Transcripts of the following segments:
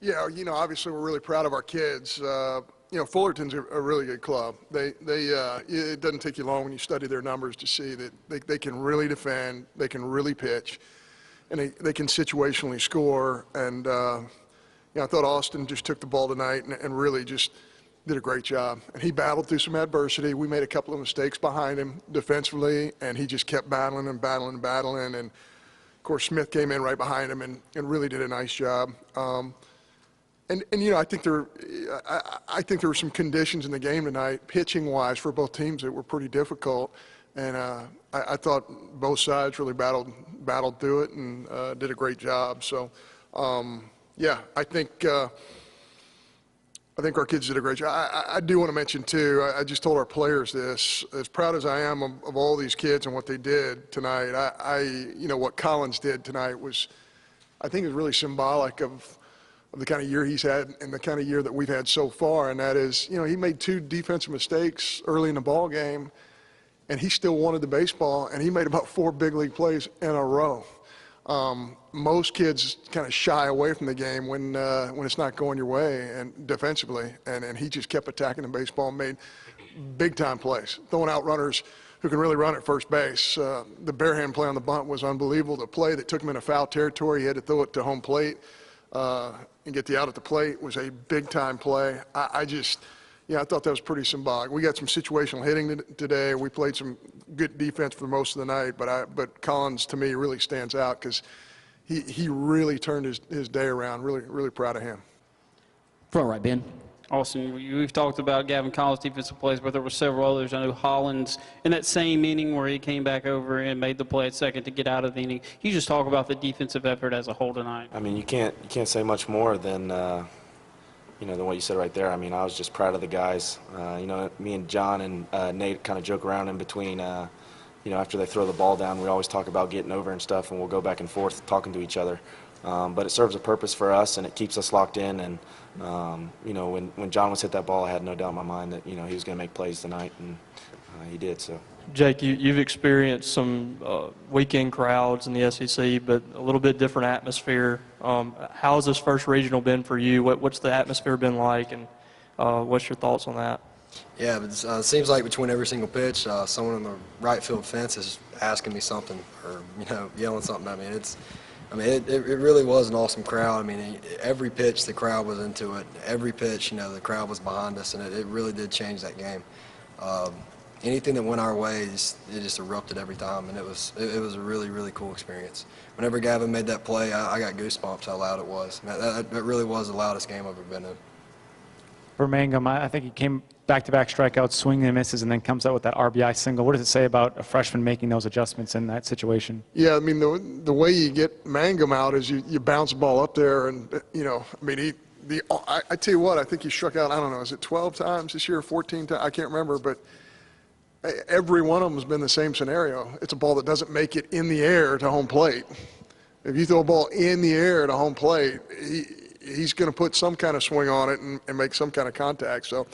Yeah, obviously we're really proud of our kids. Fullerton's a really good club. It doesn't take you long when you study their numbers to see that they can really defend, they can really pitch, and they can situationally score. And, I thought Austin just took the ball tonight and really just did a great job. And he battled through some adversity. We made a couple of mistakes behind him defensively, and he just kept battling and battling and battling. And, of course, Smith came in right behind him and really did a nice job. I think there were some conditions in the game tonight, pitching-wise, for both teams that were pretty difficult, and I thought both sides really battled through it and did a great job. So, yeah, I think our kids did a great job. I do want to mention too. I just told our players this. As proud as I am of all these kids and what they did tonight, what Collins did tonight was, I think, is really symbolic of the kind of year he's had and the kind of year that we've had so far, and that is, he made 2 defensive mistakes early in the ball game, and he still wanted the baseball, and he made about 4 big league plays in a row. Most kids kind of shy away from the game when it's not going your way and defensively, and he just kept attacking the baseball and made big-time plays, throwing out runners who can really run at first base. The bare hand play on the bunt was unbelievable. The play that took him into foul territory, he had to throw it to home plate and get the out at the plate was a big-time play. I thought that was pretty symbolic. We got some situational hitting today. We played some good defense for most of the night, but Collins, to me, really stands out because he really turned his day around. Really, really proud of him. Front right, Ben. Austin, we've talked about Gavin Collins' defensive plays, but there were several others. I know Hollins, in that same inning where he came back over and made the play at second to get out of the inning. Can you just talk about the defensive effort as a whole tonight? I mean, you can't say much more than than what you said right there. I mean, I was just proud of the guys. Me and John and Nate kind of joke around in between. After they throw the ball down, we always talk about getting over and stuff, and we'll go back and forth talking to each other. But it serves a purpose for us, and it keeps us locked in. And when John was hit that ball, I had no doubt in my mind that he was going to make plays tonight, and he did. So, Jake, you've experienced some weekend crowds in the SEC, but a little bit different atmosphere. How has this first regional been for you? What's the atmosphere been like, and what's your thoughts on that? Yeah, but it seems like between every single pitch, someone on the right field fence is asking me something or yelling something at me. It really was an awesome crowd. I mean, every pitch the crowd was into it. Every pitch, the crowd was behind us, and it really did change that game. Anything that went our way, it just erupted every time, and it was a really, really cool experience. Whenever Gavin made that play, I got goosebumps how loud it was. That really was the loudest game I've ever been in. For Mangum, I think he came back-to-back strikeouts, swing and misses, and then comes out with that RBI single. What does it say about a freshman making those adjustments in that situation? Yeah, I mean, the way you get Mangum out is you bounce the ball up there, and I tell you what, I think he struck out, I don't know, is it 12 times this year, 14 times? I can't remember, but every one of them has been the same scenario. It's a ball that doesn't make it in the air to home plate. If you throw a ball in the air to home plate, he's going to put some kind of swing on it and make some kind of contact. So,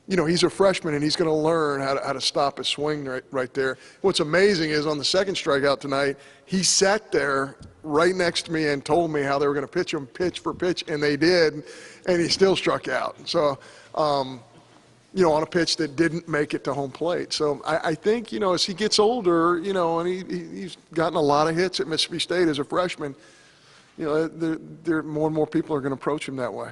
he's a freshman, and he's going to learn how to stop his swing right there. What's amazing is on the second strikeout tonight, he sat there right next to me and told me how they were going to pitch him pitch for pitch, and they did, and he still struck out. So, on a pitch that didn't make it to home plate. So I think, as he gets older, and he's gotten a lot of hits at Mississippi State as a freshman, there more and more people are going to approach him that way.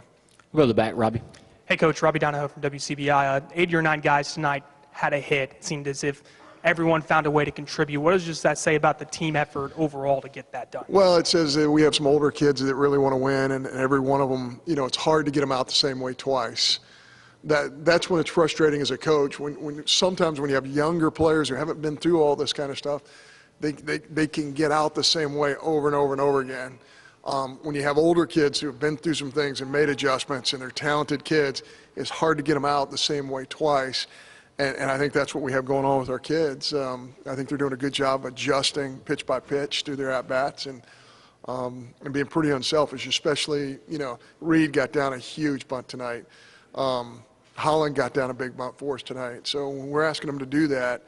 We'll go to the back, Robbie. Hey, Coach. Robbie Donahoe from WCBI. 8 or 9 guys tonight had a hit. It seemed as if everyone found a way to contribute. What does that say about the team effort overall to get that done? Well, it says that we have some older kids that really want to win, and every one of them, it's hard to get them out the same way twice. That's when it's frustrating as a coach. Sometimes when you have younger players who haven't been through all this kind of stuff, they can get out the same way over and over and over again. When you have older kids who have been through some things and made adjustments and they're talented kids, it's hard to get them out the same way twice. And I think that's what we have going on with our kids. I think they're doing a good job adjusting pitch by pitch through their at-bats and being pretty unselfish, especially, Reed got down a huge bunt tonight. Holland got down a big bunt for us tonight. So when we're asking them to do that,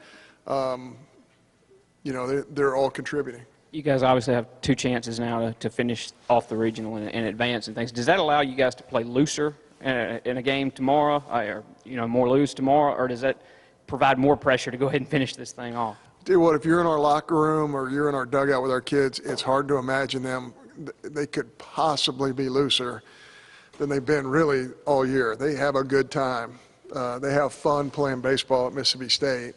they're all contributing. You guys obviously have 2 chances now to finish off the regional and advance and things. Does that allow you guys to play looser in a game tomorrow, or more loose tomorrow, or does that provide more pressure to go ahead and finish this thing off? Dude, what if you're in our locker room or you're in our dugout with our kids? It's hard to imagine them. They could possibly be looser than they've been really all year. They have a good time. They have fun playing baseball at Mississippi State.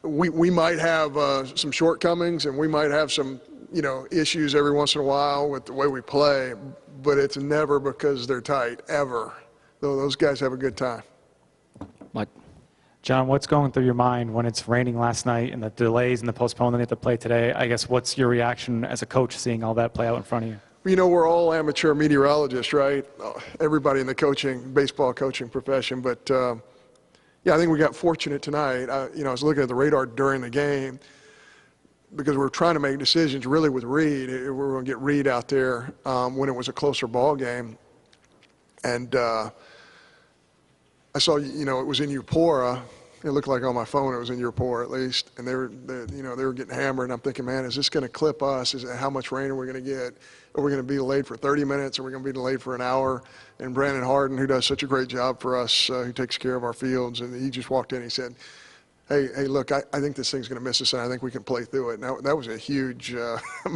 We might have some shortcomings, and we might have some, issues every once in a while with the way we play, but it's never because they're tight, ever. Though those guys have a good time. Mike. John, what's going through your mind when it's raining last night and the delays and the postponement they have to play today? I guess what's your reaction as a coach seeing all that play out in front of you? We're all amateur meteorologists, right? Everybody in the baseball coaching profession, but yeah, I think we got fortunate tonight. I was looking at the radar during the game because we were trying to make decisions really with Reed. We were going to get Reed out there when it was a closer ball game. And I saw, it was in Eupora. It looked like on my phone it was in Eupora at least. And they were getting hammered. And I'm thinking, man, is this going to clip us? How much rain are we going to get? Are we going to be delayed for 30 minutes? Are we going to be delayed for an hour? And Brandon Harden, who does such a great job for us, who takes care of our fields, and he just walked in and he said, hey, look, I think this thing's going to miss us, and I think we can play through it. Now, that was a huge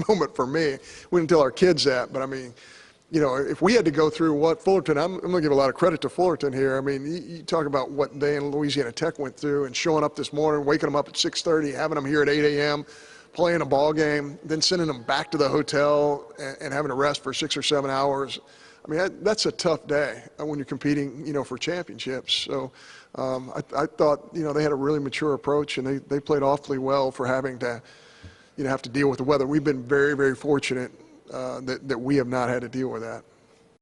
moment for me. We didn't tell our kids that, but I mean, if we had to go through what Fullerton, I'm going to give a lot of credit to Fullerton here. I mean, you talk about what they and Louisiana Tech went through and showing up this morning, waking them up at 6:30, having them here at 8 a.m., playing a ball game, then sending them back to the hotel and having to rest for 6 or 7 hours. I mean, that's a tough day when you're competing, for championships. So I thought, they had a really mature approach, and they played awfully well for having to, have to deal with the weather. We've been very, very fortunate that we have not had to deal with that.